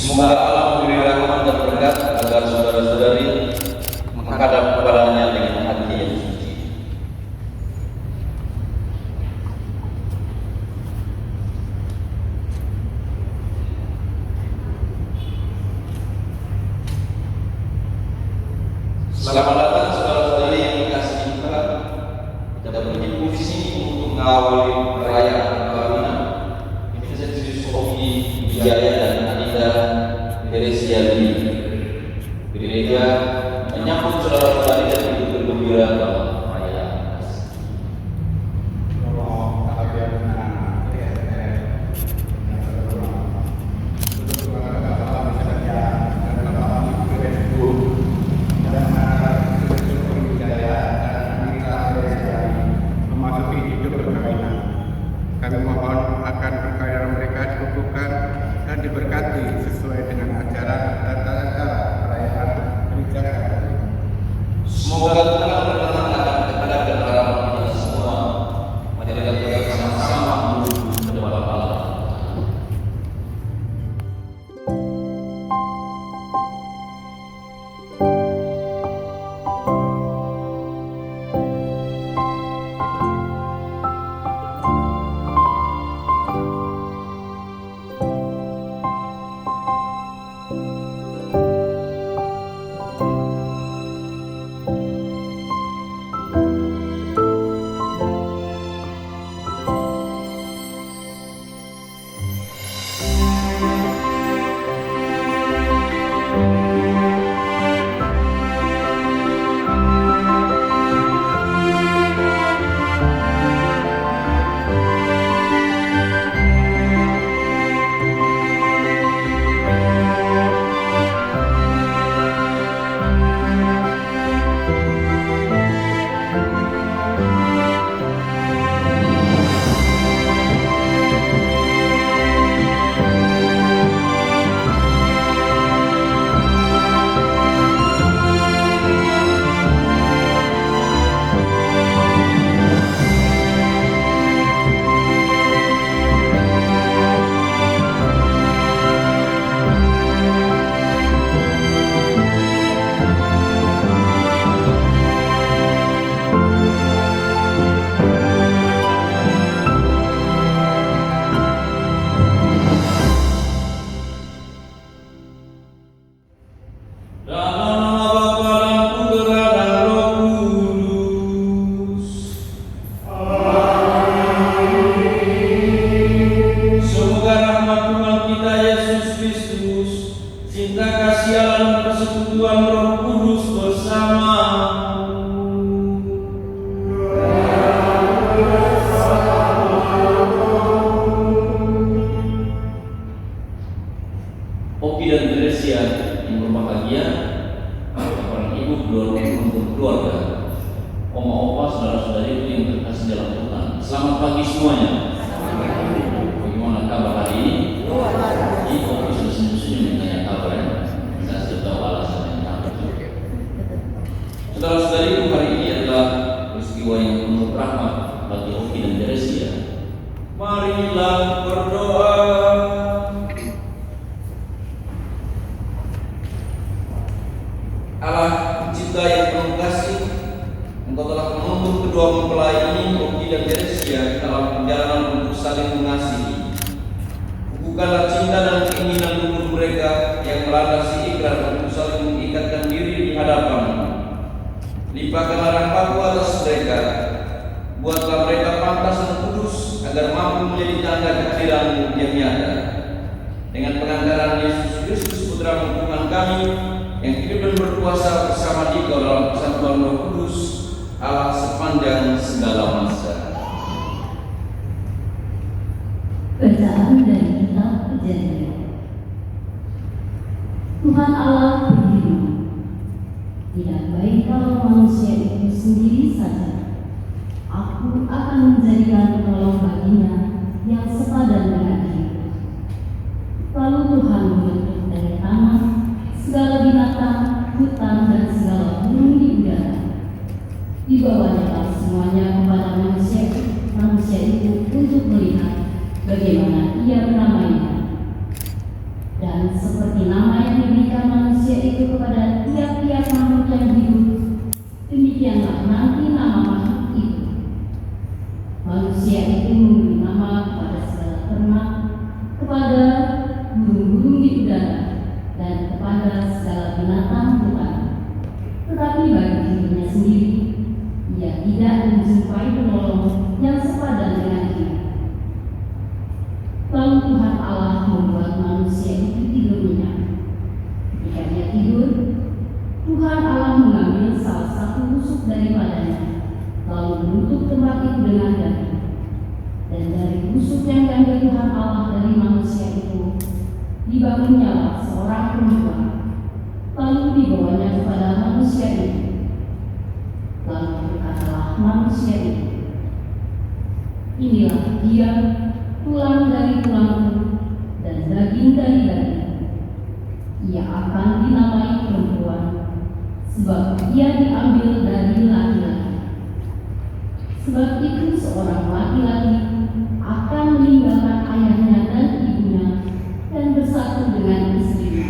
Semoga Allah memberi rahmat dan berkat agar saudara-saudari menghadap kepadanya dengan hati yang suci. Selamat datang saudara-saudari yang dikasihi Tuhan. Kita berkumpul di sini untuk mengawali perayaan perkawinan Princess Sophie Wijaya dan Anita Teresia di gereja, menyambut saudara-saudari dan ikut bergembira dalam perayaan. Kami mohon akan perkawinan mereka dikukuhkan dan diberkati sesuai dengan ajaran dan tata cara perayaan gereja. Semoga Tuhan berkenan kepada harapan kita semua. Mari kita sama-sama menuju kepada Allah. Oki dan Teresia yang berbahagia, orang ibu, kedua orang keluarga, oma opa, saudara-saudari yang terkasih dalam Tuhan. Selamat pagi semuanya. Bagaimana kabar hari ini? Oki sudah senyum-senyum bertanya kabar ya. Saya sudah tahu alasannya apa. Saudara-saudari, hari ini adalah peristiwa yang penuh rahmat bagi Oki dan Teresia. Marilah berdoa. Allah pencipta yang penuh kasih, Engkau telah menuntut kedua mempelai ini, Oki dan Teresia, dalam perjalanan untuk saling mengasihi. Bukanlah cinta dan keinginan luhur mereka yang melandasi ikrar untuk saling mengikatkan diri di hadapan-Mu. Limpahkanlah rahmat-Mu atas mereka, buatlah mereka pantas dan kudus, agar mampu menjadi tanda kehadiran-Mu yang nyata. Dengan pengantaran Yesus Kristus, Putra-Mu Tuhan kami, yang hidup dan berkuasa bersama Dikau dalam persatuan Roh Kudus, Allah sepanjang segala masa. Bacaan dari kitab Perjanjian. Tuhan Allah berfirman, tidak baik kalau manusia itu sendiri saja. Aku akan menjadikan penolong baginya yang sepadan dengan dia. Lalu Tuhan membentuk dari tanah segala binatang, hutan, dan segala burung di udara. Dibawanya semuanya kepada manusia itu untuk melihat bagaimana ia beramainya. Dan Dan seperti nama yang diberikan manusia itu kepada tiap-tiap makhluk yang hidup, demikianlah nanti nama makhluk itu. Manusia itu memberi nama kepada segala ternak, kepada burung-burung di udara, dan kepada segala binatang hutan. Tetapi bagi dirinya sendiri, ia tidak menjumpai penolong yang sepadan dengan dia. Lalu Tuhan Allah membuat manusia itu tidur nyenyak. Ketika dia tidur, Tuhan Allah mengambil salah satu tusuk daripadanya, lalu menutup tempat itu dengan daun. Dan dari tusuk yang diambil Tuhan Allah dari manusia itu, dibangunnyalah seorang perempuan, lalu dibawanya kepada manusia itu. Lalu berkatalah manusia itu, inilah dia, tulang dari tulangku dan daging dari daging. Ia akan dinamai perempuan, sebab ia diambil dari laki-laki. Sebab itu seorang laki-laki akan meninggalkan ayahnya dan ibunya dan bersatu dengan istrinya,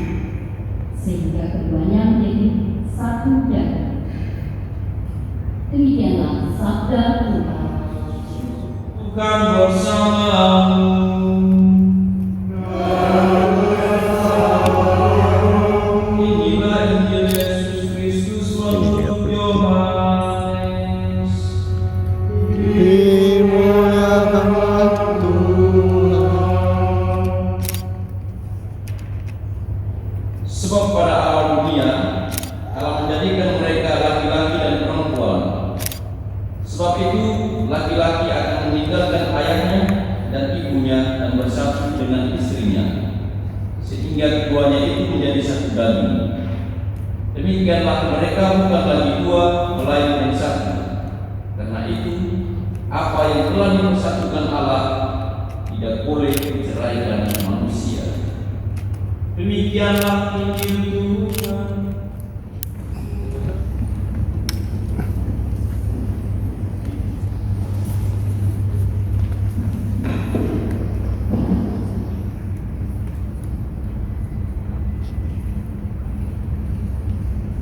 sehingga keduanya menjadi satu daging. Demikianlah sabda Tuhan. Tuhan bersamamu. Inilah Injil Yesus Kristus menurut Yohanes. Dimuliakanlah Tuhan. Sebab pada awal dunia Allah menjadikan mereka laki-laki dan perempuan. Sebab itu laki-laki akan meninggalkan ayahnya dan ibunya dan bersatu dengan istrinya, sehingga keduanya itu menjadi satu daging. Demikianlah mereka bukan lagi dua, melainkan satu. Karena itu, apa yang telah dipersatukan Allah tidak boleh diceraikan manusia. Demikianlah Injil Tuhan.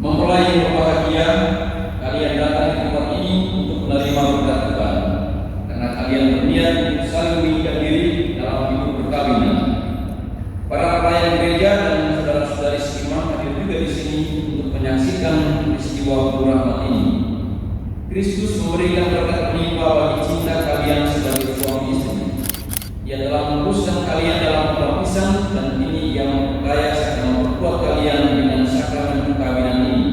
Mempelai yang berbahagia, kalian datang di tempat ini untuk menerima berkat Tuhan, karena kalian berniat untuk saling mengikat diri dalam hidup perkawinan. Para pelayan gereja dan saudara-saudari seiman hadir juga di sini untuk menyaksikan peristiwa rahmat ini. Kristus memberikan berkat melimpah bagi cinta kalian sebagai suami istri. Ia telah meneruskan kalian dalam baptisan, dan ini yang memperkaya serta memperkuat kalian dengan sakramen perkawinan ini.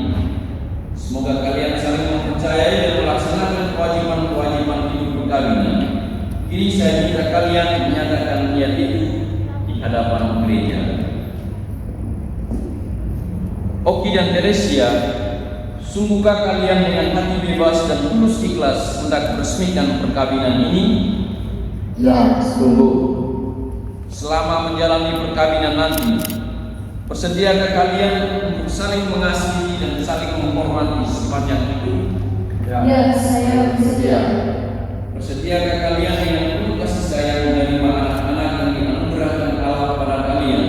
Semoga kalian saling mempercayai dan melaksanakan kewajiban-kewajiban hidup perkawinan. Kini saya minta kalian menyatakan niat itu di hadapan gereja. Oki dan Teresia, sungguhkah kalian dengan hati bebas dan tulus ikhlas hendak meresmikan perkawinan ini? Ya, sungguh. Selama menjalani perkawinan nanti, bersediakah kalian untuk saling mengasihi dan saling menghormati sepanjang hidup? Ya, saya bersedia. Bersediakah kalian dengan penuh kasih sayang menerima anak-anak yang dianugerahkan Allah kepada kalian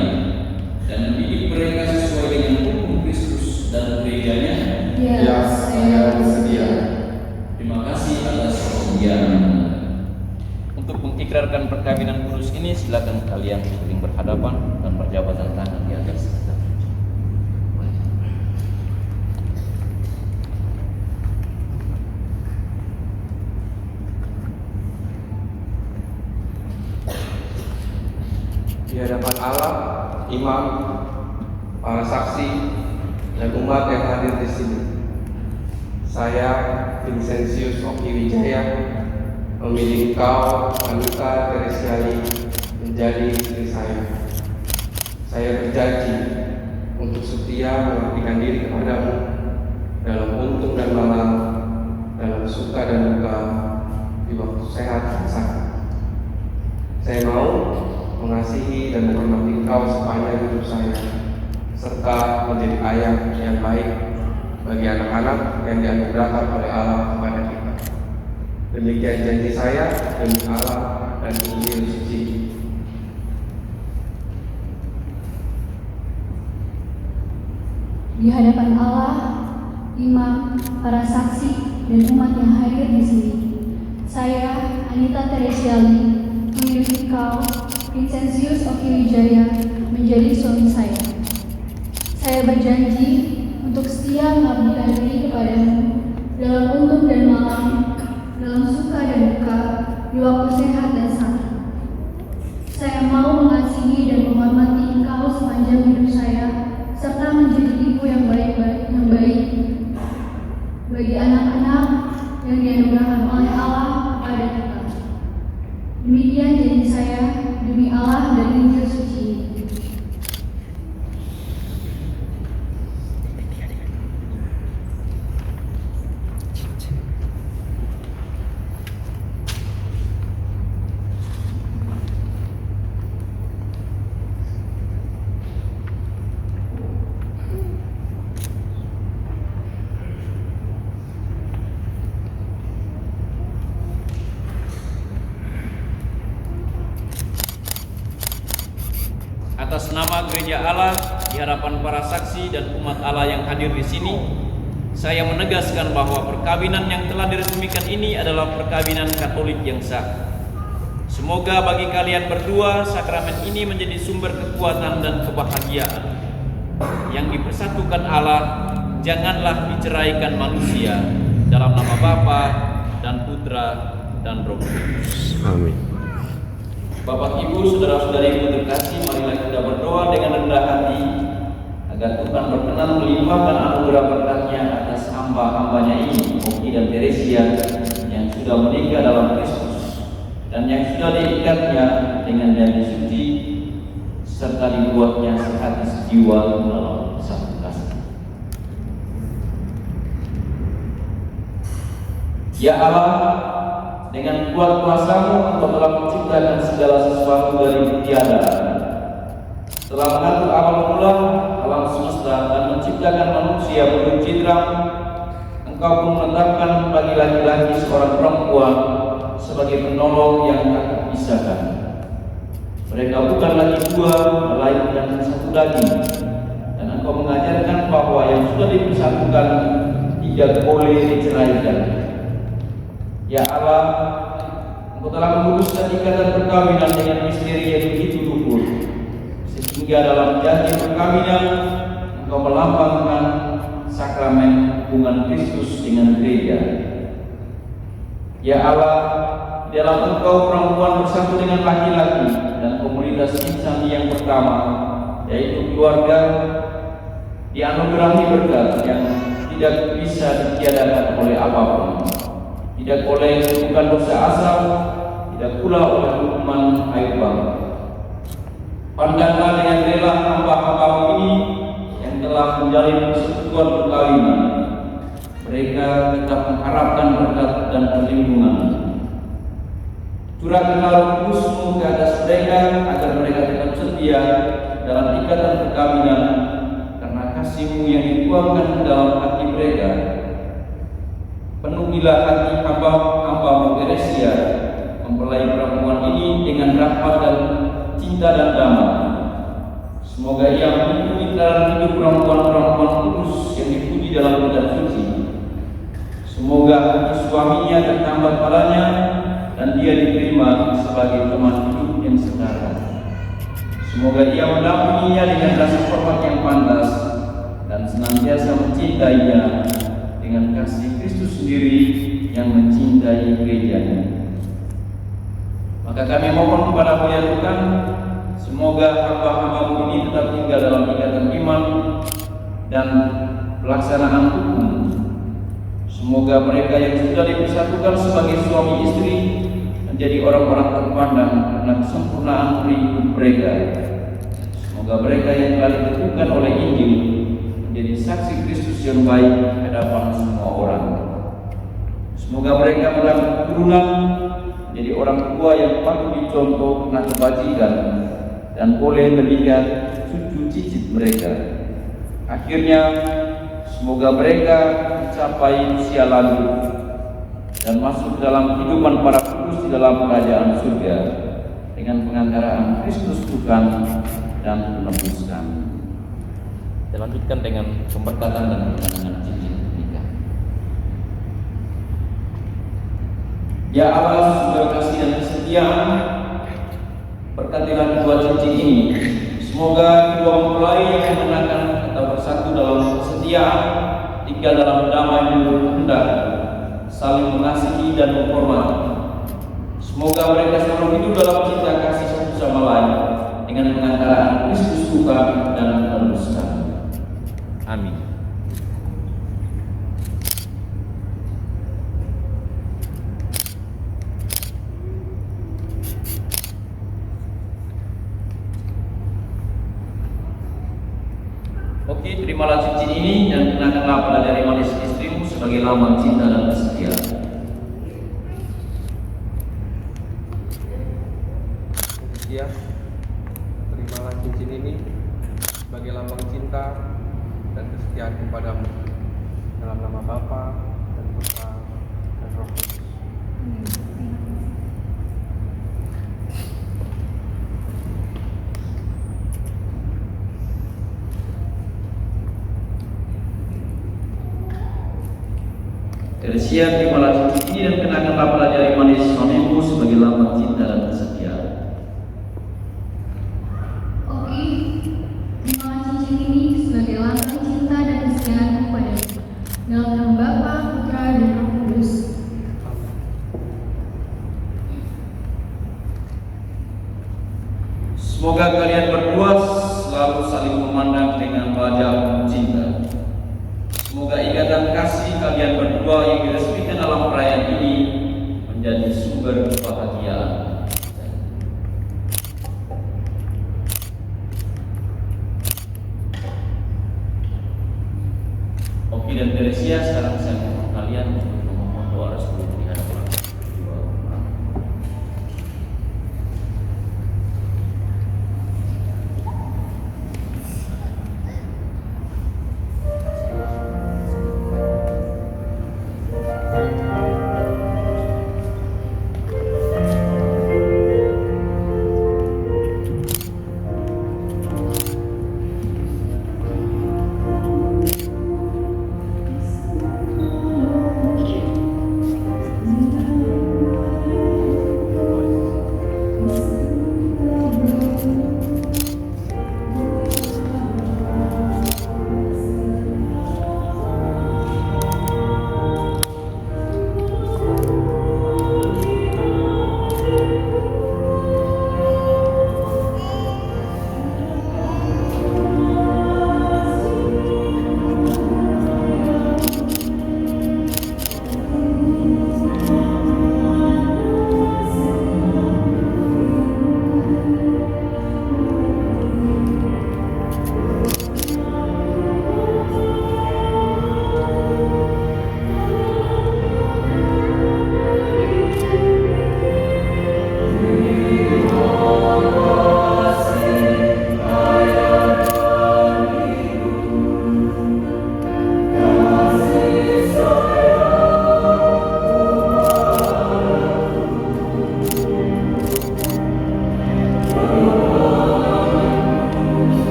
dan mendidik mereka sesuai dengan hukum Kristus dan gerejanya? Ya, saya bersedia. Terima kasih atas kesediaan. Untuk mengikrarkan perkawinan kudus ini, silakan kalian saling berhadapan dan berjabatan tangan di atas. Di hadapan Allah, imam, para saksi, dan umat yang hadir di sini, saya Vincentius Oki Wijaya memilih engkau, Anita Teresiani, menjadi istri saya. Saya berjanji untuk setia mengabdikan diri kepadamu dalam untung dan malam, dalam suka dan duka, di waktu sehat dan sakit. Saya mau mengasihi dan menghormati engkau sepanjang hidup saya, serta menjadi ayah yang baik bagi anak-anak yang dianugerahkan oleh Allah kepada kita. Demikian janji saya demi Allah dan Injil suci. di hadapan Allah, imam, para saksi, dan umat yang hadir di sini. Saya, Anita Teresiali, memilih engkau, Vincentius Oki Wijaya, menjadi suami saya. Saya berjanji untuk setia mengabdikan diri kepadamu dalam untung dan malam, dalam suka dan duka, di waktu sehat dan sakit. Saya mau mengasihi dan menghormati engkau sepanjang hidup saya, serta menjadi ibu yang baik bagi anak-anak yang dianugerahkan oleh Allah kepada kita. Demikian janji saya demi Allah dan Injil suci ini. Atas nama Gereja Allah, di hadapan para saksi dan umat Allah yang hadir di sini, saya menegaskan bahwa perkawinan yang telah diresmikan ini adalah perkawinan Katolik yang sah. Semoga bagi kalian berdua sakramen ini menjadi sumber kekuatan dan kebahagiaan. Yang dipersatukan Allah janganlah diceraikan manusia, dalam nama Bapa dan Putra dan Roh Kudus. Amin. Bapak, Ibu, saudara-saudariku terkasih, marilah kita berdoa dengan rendah hati agar Tuhan berkenan melimpahkan anugerah berkat-Nya atas hamba-hambanya ini, Oki dan Teresia, yang sudah menikah dalam Kristus dan yang sudah diikatnya dengan janji suci serta dibuatnya sehati sejiwa dalam satu kasih. Ya Allah, dengan kuat kuasa-Mu Engkau telah menciptakan segala sesuatu dari tiada. Telah mengatur awal mula alam semesta dan menciptakan manusia menurut citra-Mu. Engkau pun menetapkan bagi laki-laki seorang perempuan sebagai penolong yang tak terpisahkan. Mereka bukan lagi dua, melainkan satu daging. Dan Engkau mengajarkan bahwa yang sudah dipersatukan tidak boleh diceraikan. Ya Allah, Engkau telah menguruskan ikatan perkawinan dengan misteri yang begitu luhur, sehingga dalam janji perkawinan Engkau melambangkan sakramen hubungan Kristus dengan gereja. Ya Allah, dalam Engkau perempuan bersatu dengan laki-laki dan komunitas insan yang pertama, yaitu keluarga, dianugerahi berkat yang tidak bisa ditiadakan oleh apapun. Tidak oleh bukan dosa asal, tidak pula oleh hukuman air bah. Pandanglah dengan rela hamba-hamba-Mu ini yang telah menjalin persekutuan perkawinan. Mereka tetap mengharapkan berkat dan perlindungan. Curahkanlah Roh Kudus-Mu ke atas mereka agar mereka tetap setia dalam ikatan perkawinan karena kasih-Mu yang dituangkan dalam hati mereka. Penuhilah hati hamba-hamba-Mu Teresia mempelai perempuan ini dengan rahmat dan cinta dan damai. Semoga ia mengikuti jalan hidup perempuan-perempuan kudus yang dipuji dalam kitab suci. Semoga hati suaminya tertambat padanya dan dia diterima sebagai teman hidup yang setara. Semoga ia mendampinginya dengan rasa hormat yang pantas dan senantiasa mencintainya dengan kasih Kristus sendiri yang mencintai gerejanya. Maka kami mohon kepada-Mu ya Tuhan, semoga hamba-hamba-Mu ini tetap tinggal dalam ikatan iman dan pelaksanaan hukum. Semoga mereka yang sudah dipersatukan sebagai suami istri menjadi orang-orang terpandang karena kesempurnaan hidup mereka. Semoga mereka yang telah ditentukan oleh Injil menjadi saksi Kristus yang baik di hadapan semua orang. Semoga mereka mendapat keturunan menjadi orang tua yang patut dicontoh karena kebajikan dan boleh melihat cucu cicit mereka. Akhirnya semoga mereka mencapai usia lanjut dan masuk dalam kehidupan para kudus di dalam kerajaan surga dengan pengantaraan Kristus Tuhan dan penebus kami. Kita lanjutkan dengan pemberkatan dan penandanan cincin pernikahan. Ya Allah, sumber kasih dan kesetiaan, berkatilah kedua cincin ini. Semoga kedua mempelai yang mengenakan atau bersatu dalam kesetiaan, tinggal dalam damai menurut kehendak, saling mengasihi dan menghormati. Semoga mereka selalu hidup dalam cinta kasih satu sama lain dengan pengantaraan Kristus Tuhan dan Penebus kami. Amin. Oke, terimalah cincin ini dan kenakanlah pada jari manis istrimu sebagai lambang cinta dan kesetiaan. Ya, terimalah cincin ini sebagai lambang cinta dan kesetiaan kepadamu, dalam nama Bapa dan Putra dan Roh Kudus. Teresia, terimalah cincin ini dan kenakanlah pada jari manis suamimu sebagai lambang cinta dan kesetiaan. Oke, terimalah cincin ini sebagai lambang cinta dan kesetiaanku padamu. Dalam nama Bapa, Putra, dan Roh Kudus. Semoga kalian berdua selalu saling memandang dengan wajah cinta. Semoga ikatan kasih kalian berdua yang diresmikan dalam perayaan ini menjadi sumber kebahagiaan. Oki dan Teresia, sekarang saya mohon kalian untuk memohon doa restu di hadapan kedua orang.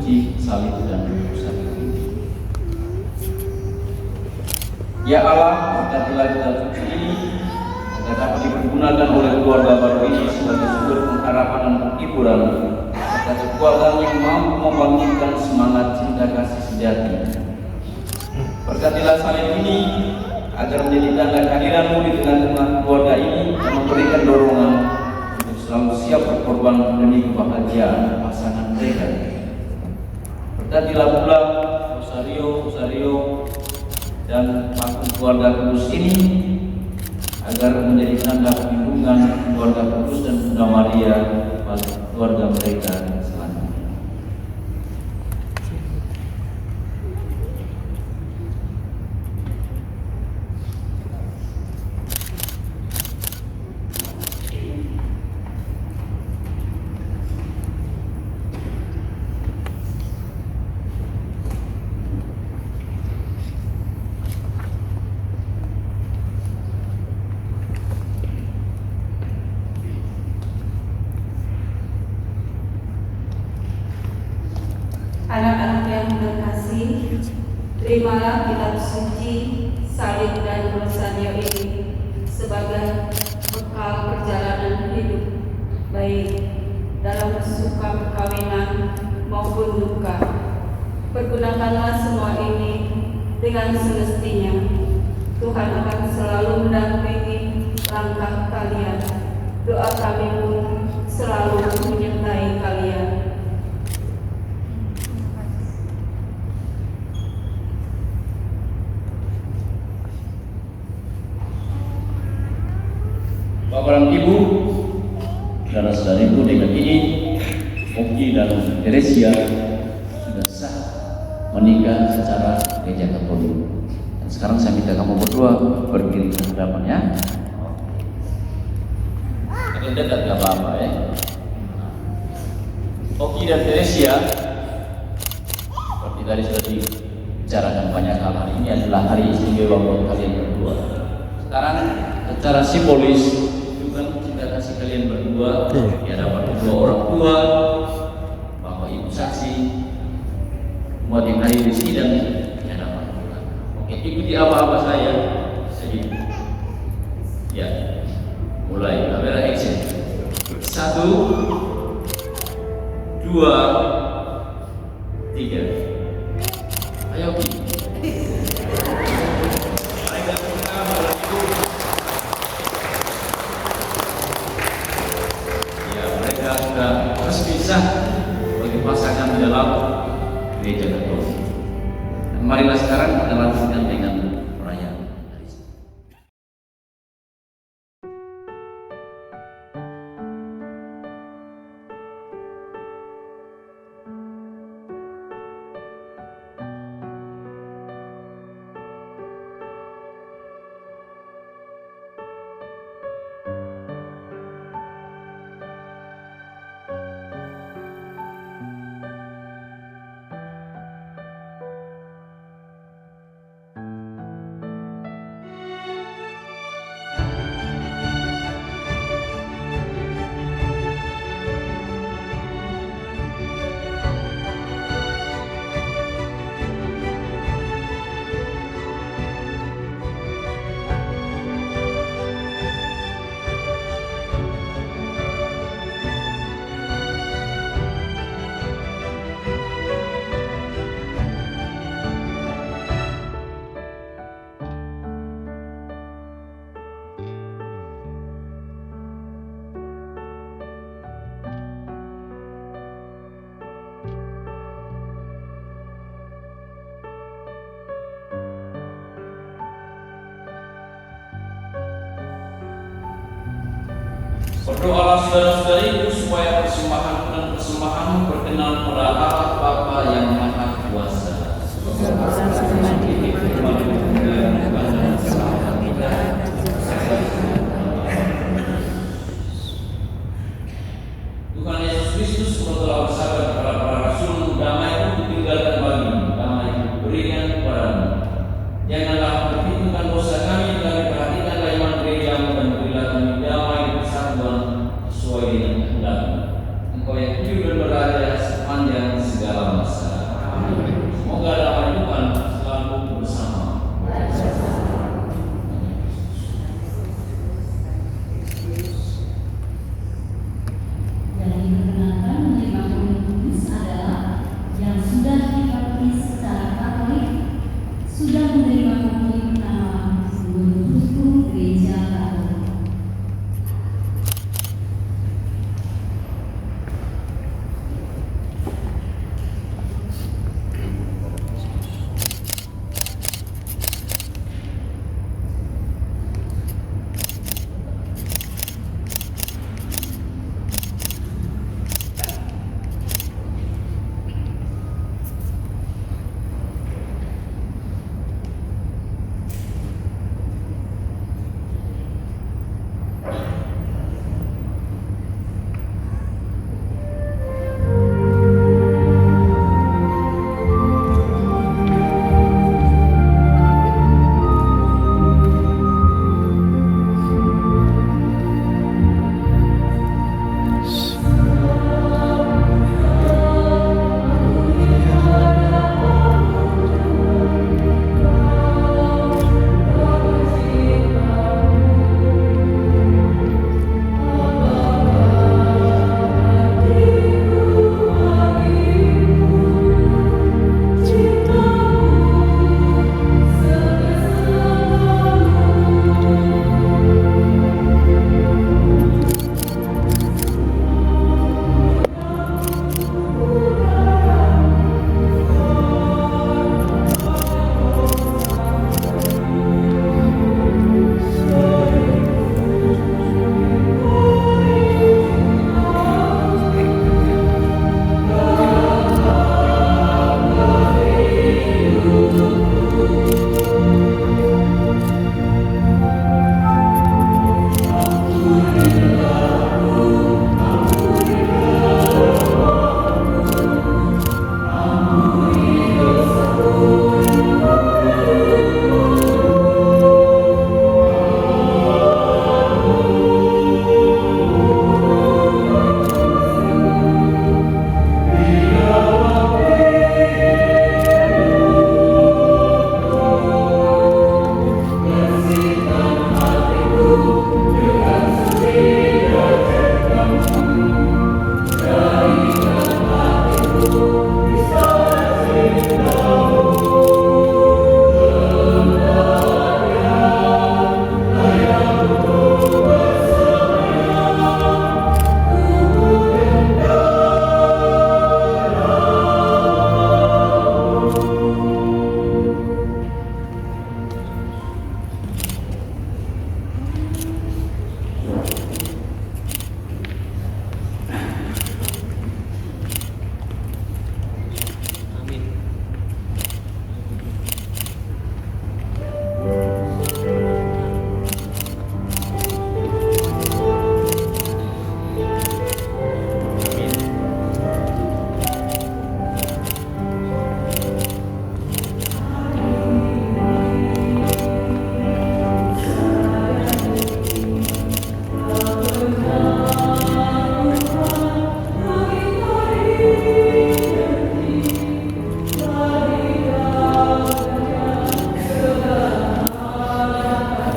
suci, salib dan salib. Ya Allah, berkatilah kita suci ini agar dapat dipergunakan oleh keluarga baru ini sebagai sumber pengharapan dan penghiburan serta kekuatan yang mampu membangkitkan semangat cinta kasih sejati. Berkatilah salib ini agar menjadi tanda kehadiran-Mu di tengah-tengah keluarga ini dan memberikan dorongan untuk selalu siap berkorban demi kebahagiaan pasangan mereka. Berkatilah pula Rosario dan patung keluarga kudus ini agar menjadi tanda perlindungan keluarga kudus dan Bunda Maria pada keluarga mereka selanjutnya. Anak-anak yang terkasih, terimalah kitab suci, salib dan rosario ini sebagai bekal perjalanan hidup, baik dalam suka perkawinan maupun duka. Pergunakanlah semua ini dengan semestinya. Tuhan akan selalu mendampingi langkah kalian. Doa kami pun selalu menyertai kalian. Bapak dan Ibu, saudara-saudariku, dengan ini Oki dan Teresia sudah sah menikah secara gereja Katolik. Dan sekarang saya minta kamu berdua berdiri ke hadapan ya. Ini dekat gak apa-apa ya. Oki dan Teresia seperti tadi sudah dibicarakan banyak hal, hari ini adalah hari istimewa buat kalian berdua. Sekarang secara simbolis cinta kasih kalian berdua di hadapan kedua orang tua, Bapak Ibu saksi, umat yang hadir di sini dan di hadapan Tuhan. Oke, ikuti apa-apa saya sedikit. Ya, mulai kamera action. 1, 2, 3. Ayo Ki. Bagi pasangan di dalam gereja Katolik. Marilah sekarang kita lanjutkan dengan perayaan. Berdoalah saudara-saudariku supaya persembahan dan persembahanmu berkenan pada Allah Bapa yang Maha Kuasa. Tuhan Yesus Kristus telah bersabda kepada para rasul, damai itu kutinggalkan bagimu, damai itu kuberikan kepadamu. Janganlah memperhitungkan dosa kami, tapi perhatikanlah iman gerejamu dan berilah kami damai persatuan sesuai dengan kehendak-Mu. Engkau yang hidup dan berada sepanjang segala masa.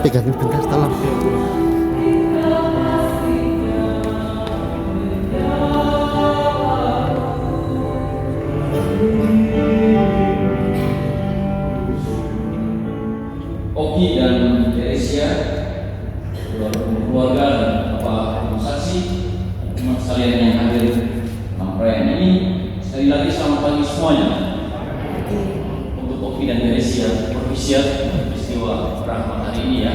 Pegangin bentar, tolong. Oki dan Teresia, keluarga dan Bapak Ibu saksi, umat sekalian yang hadir dalam perayaan ini, sekali lagi selamat pagi semuanya. Untuk Oki dan Teresia berwisiat peristiwa rahmat hari ini ya.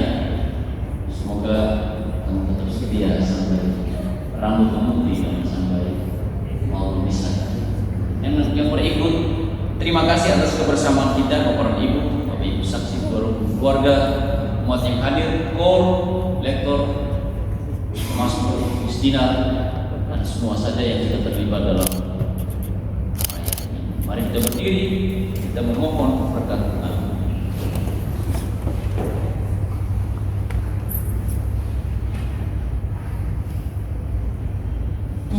Semoga kamu tetap setia sampai rambut memutih dan sampai mau bisa. Yang berikut, terima kasih atas kebersamaan kita kepada Ibu, Bapak Ibu saksi, keluarga, umat yang hadir, kor, lektor, termasuk Kristina dan semua saja yang kita terlibat dalam perayaan ini. Mari kita berdiri, kita memohon berkat Tuhan.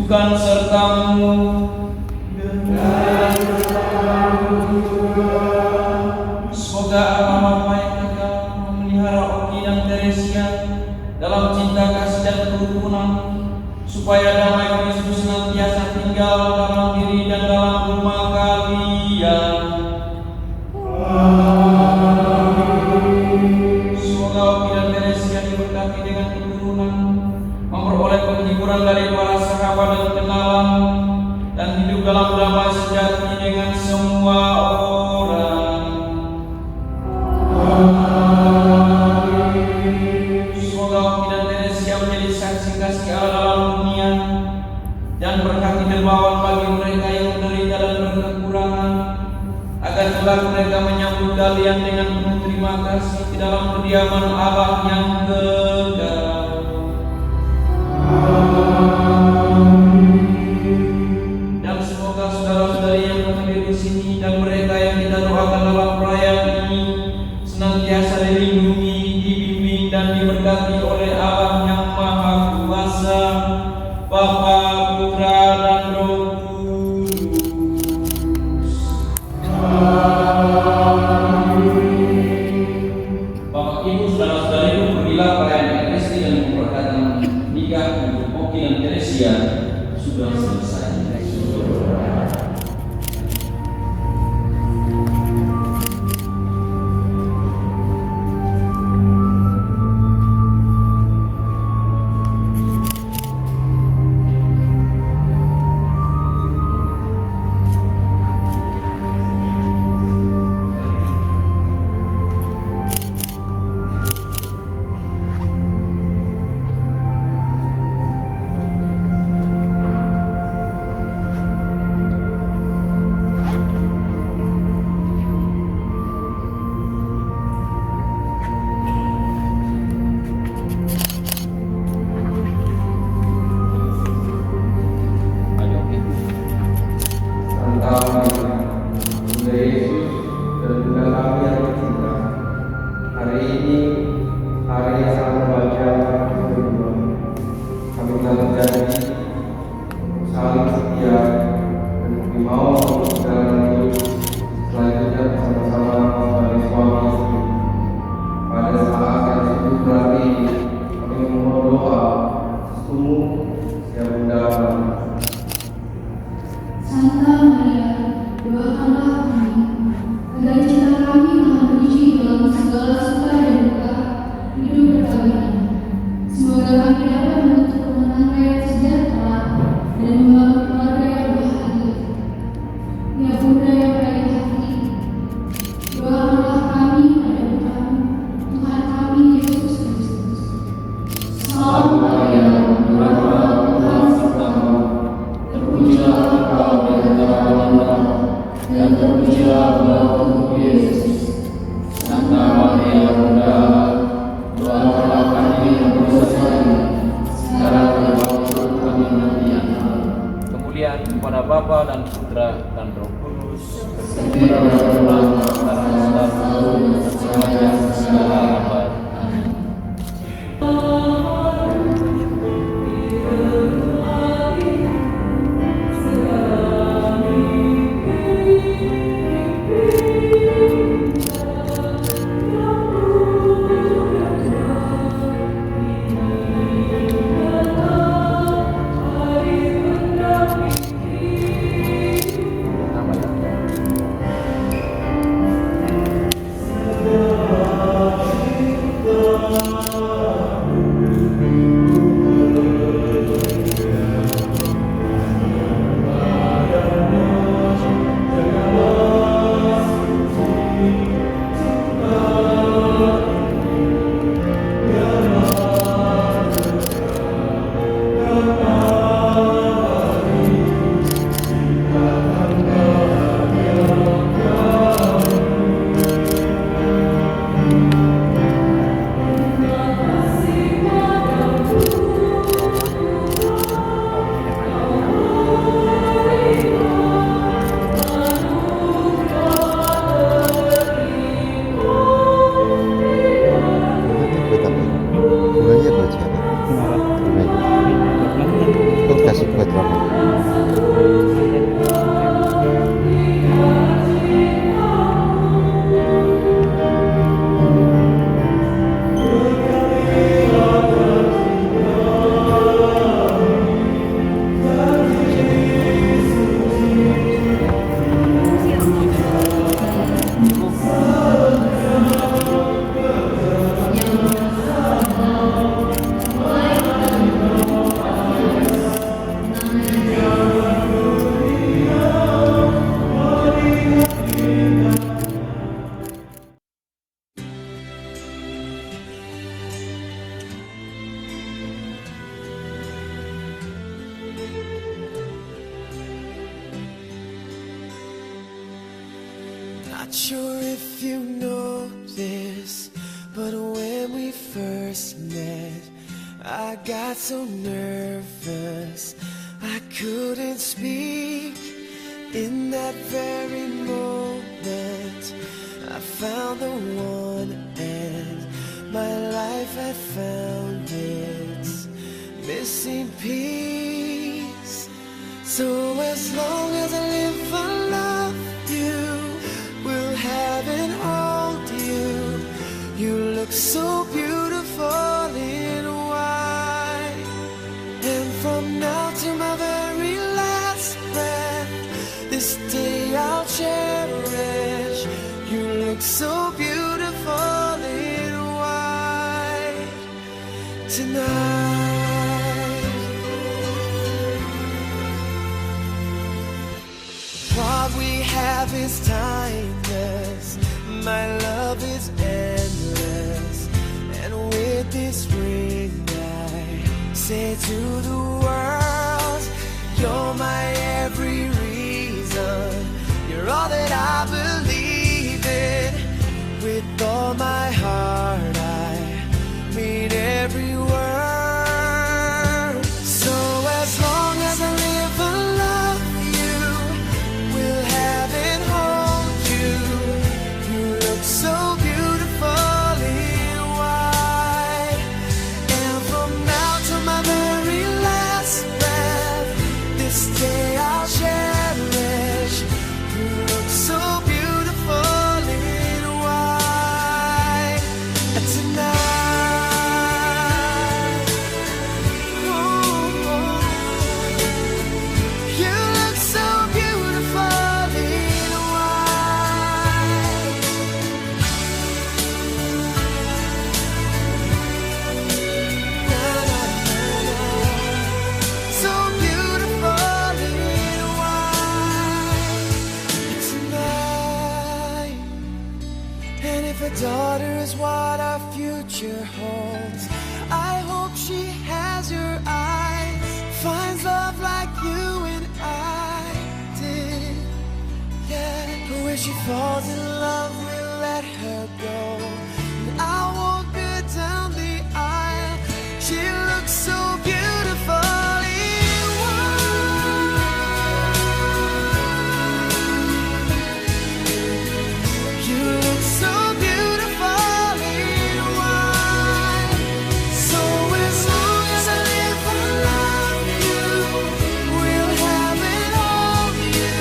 Tuhan sertamu. Semoga Allah Bapa yang kekal memelihara Oki dan Teresia dalam cinta kasih dan kerukunan, supaya damai Kristus senantiasa tinggal dalam diri dan dalam rumah kalian. Semoga Oki dan Teresia diberkati dengan keturunan, memperoleh penghiburan dari para sahabat dan kenalan, dan hidup dalam damai sejati dengan semua orang. Semoga Oki dan Teresia menjadi saksi kasih Allah dalam dunia dan berkati dermawan bagi mereka yang menderita dan berkekurangan, agar kelak mereka menyambut kalian dengan penuh terima kasih di dalam kediaman Allah yang kekal. Dan semoga saudara-saudari yang hadir di sini dan mereka yang kita doakan dalam perayaan ini senantiasa dilindungi, dibimbing dan diberkati oleh Allah yang Maha Kuasa, Bapa, Putra dan Roh Kudus. Bapak Ibu, saudara-saudari, berilah perayaan Ekaristi dan pemberkatan nikah untuk Oki dan Teresia sudah selesai. Kepada Bapa dan Putra dan Roh Kudus, Not sure if you know this, but when we first met, I got so nervous I couldn't speak. In that very moment, I found the one, and my life had found its missing piece. So as long as I live, I love you, will have and hold you. You look so beautiful in white, and from now to my very last breath, this day I'll cherish. You look so beautiful in white tonight. What we have is timeless, my love is endless, and with this ring I say to the world, you're my every reason, you're all that I believe in. With all my heart I mean every word. So as long as I live, I love you, will have and hold you. You look so beautiful in white, and from now to my very last breath, this day I'll cherish. You look so beautiful in white tonight. Oh, you look so beautiful in white. Na, na, na, na. So beautiful in white tonight. And if a daughter is what our future holds, I hope she has your eyes, finds love like you and I did. Yeah, but when she falls in love, we'll let her go, and I won't go down the aisle. She looks so beautiful in white. You look so beautiful in white. So as long as I live, I love you, will have and hold you.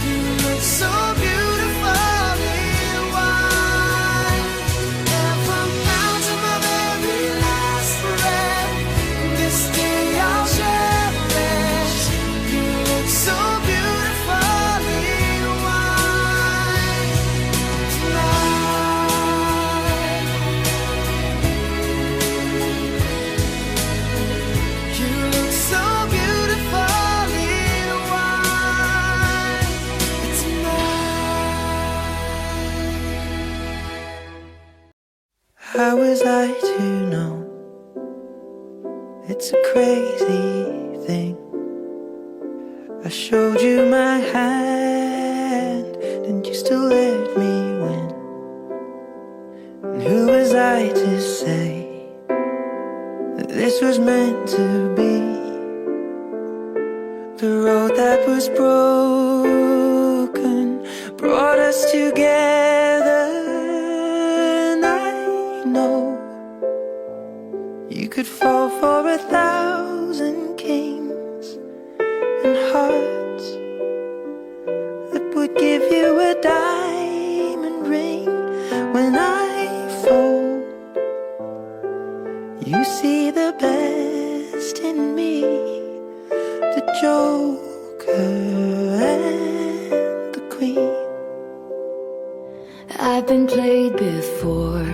You look so beautiful in white, and from now to my very last breath, this day I'll cherish. You look so beautiful in white tonight. You look so beautiful in white tonight. How was I to know? It's a crazy thing. I showed you my hand, and you still let me win. And who was I to say that this was meant to be? The road that was broken brought us together, and I know you could fall for 1,000 kings and hearts that would give you a diamond ring. When I fall, you see the best in me, the Joker and the Queen. I've been played before,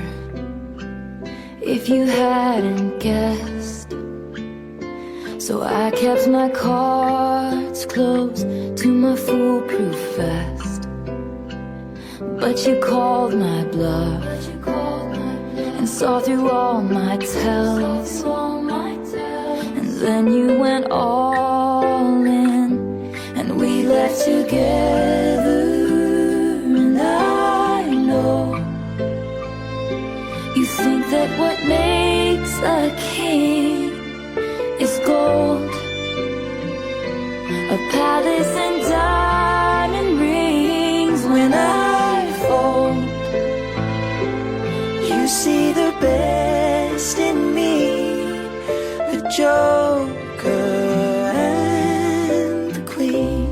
if you hadn't guessed. So I kept my cards close to my foolproof vest. But you called my bluff and saw through all my tells. And then you went all in, and we left together, and you see the best in me, the Joker and the Queen.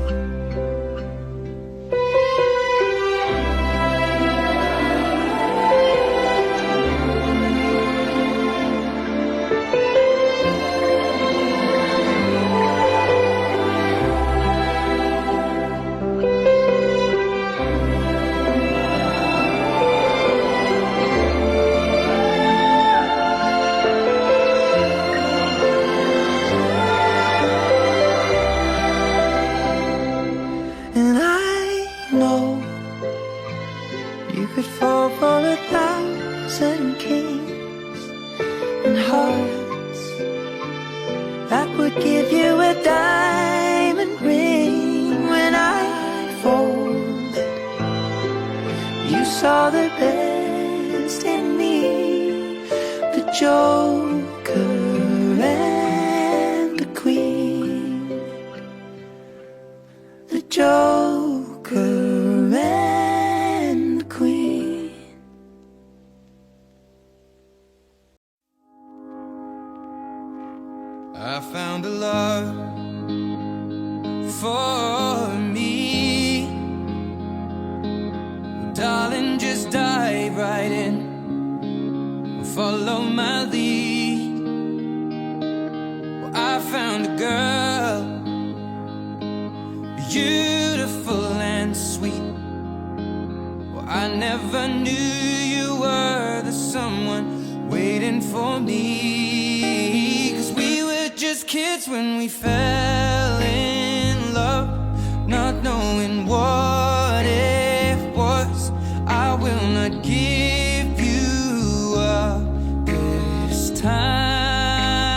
And I know you could fall for 1,000 kings and hearts that would give you a diamond ring. When I folded, you saw the best in me, the Joker and the Queen, the Joker and the Queen. I found a love for me. Well, darling, just dive right in and follow my lead. Well, I found a girl, beautiful and sweet. Well, I never knew you were the someone waiting for me. 'Cause we were just kids when we fell in love, not knowing what it was. I will not give you up this time.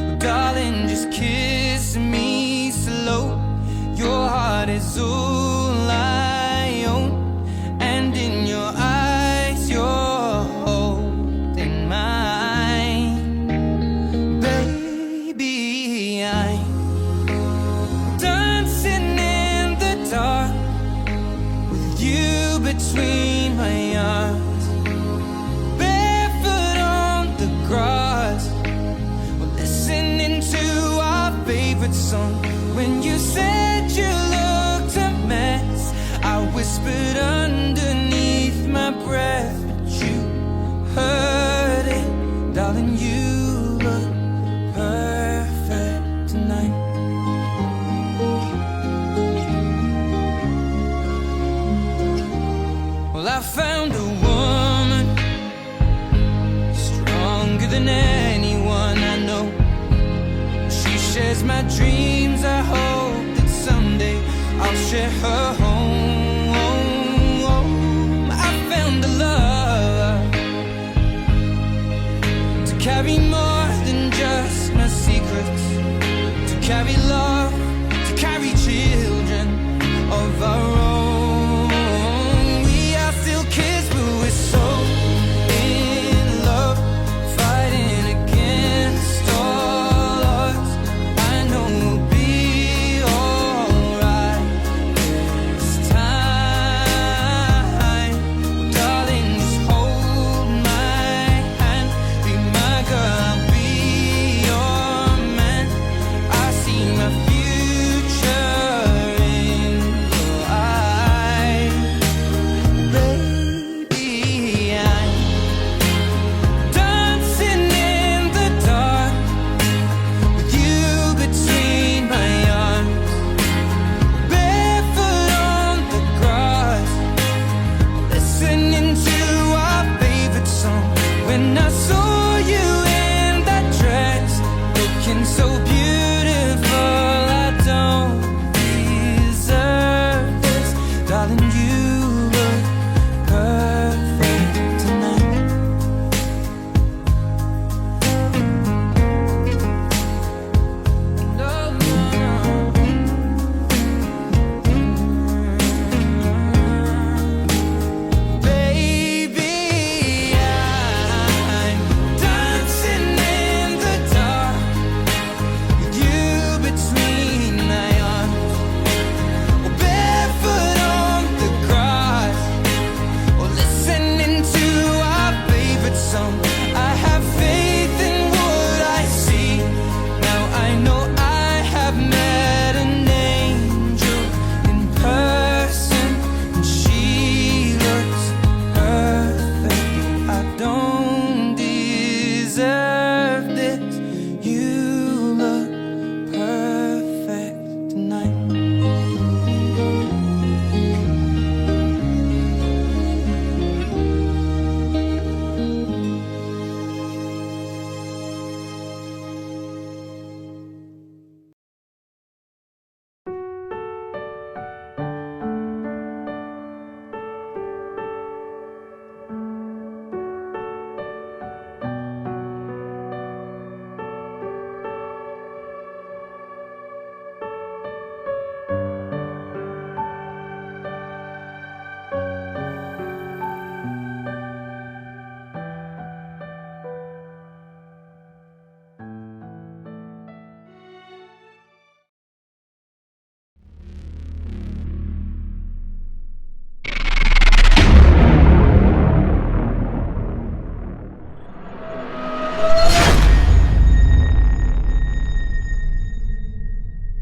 Well, darling, just kiss me slow. Your heart is all I own, and in your eyes you're holding mine. Baby, I'm dancing in the dark with you between my arms, barefoot on the grass. We're listening to our favorite song. When you said you looked a mess, I whispered underneath my breath, but you heard it. Darling, you look perfect tonight. Well, I found a woman stronger than anyone I know. She shares my dreams. I hope that someday I'll share her home. I found a love to carry more than just my secrets, to carry love, to carry children of our own. We are still kids, but we're so in love, fighting against all odds. I know we'll be alright this time. Darling, just hold my hand, be my girl, I'll be your man. I see my future in your eyes. Baby, I'm dancing in the dark with you between my arms, barefoot on the grass, listening to our favorite song. When I saw you in that dress, looking so beautiful, I don't deserve this. Darling, you